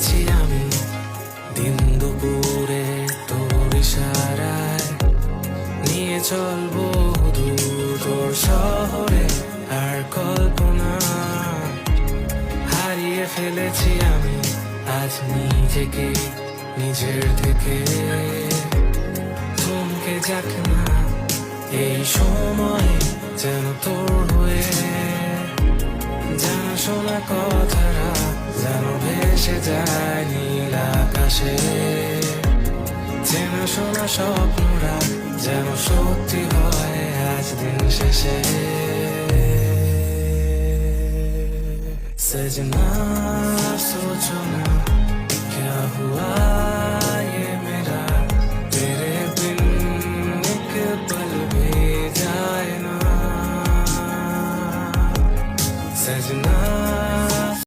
ফেলেছি আমি দিন দুপুরে তোর ইশারায়, নিয়ে চলবো দূর তোর শহরে আর কল্পনা। হারিয়ে ফেলেছি আমি আজ নিজেকে নিজের থেকে, থমকে যাক না এই সময় যেন তোর হয়ে, জানা শোনা কথারা যেন ভেসে যায় নীল আকাশে, চেনা শোনা স্বপ্নরা যেন সত্যি হয় আজ দিন শেষে। सजना सोचो ना क्या हुआ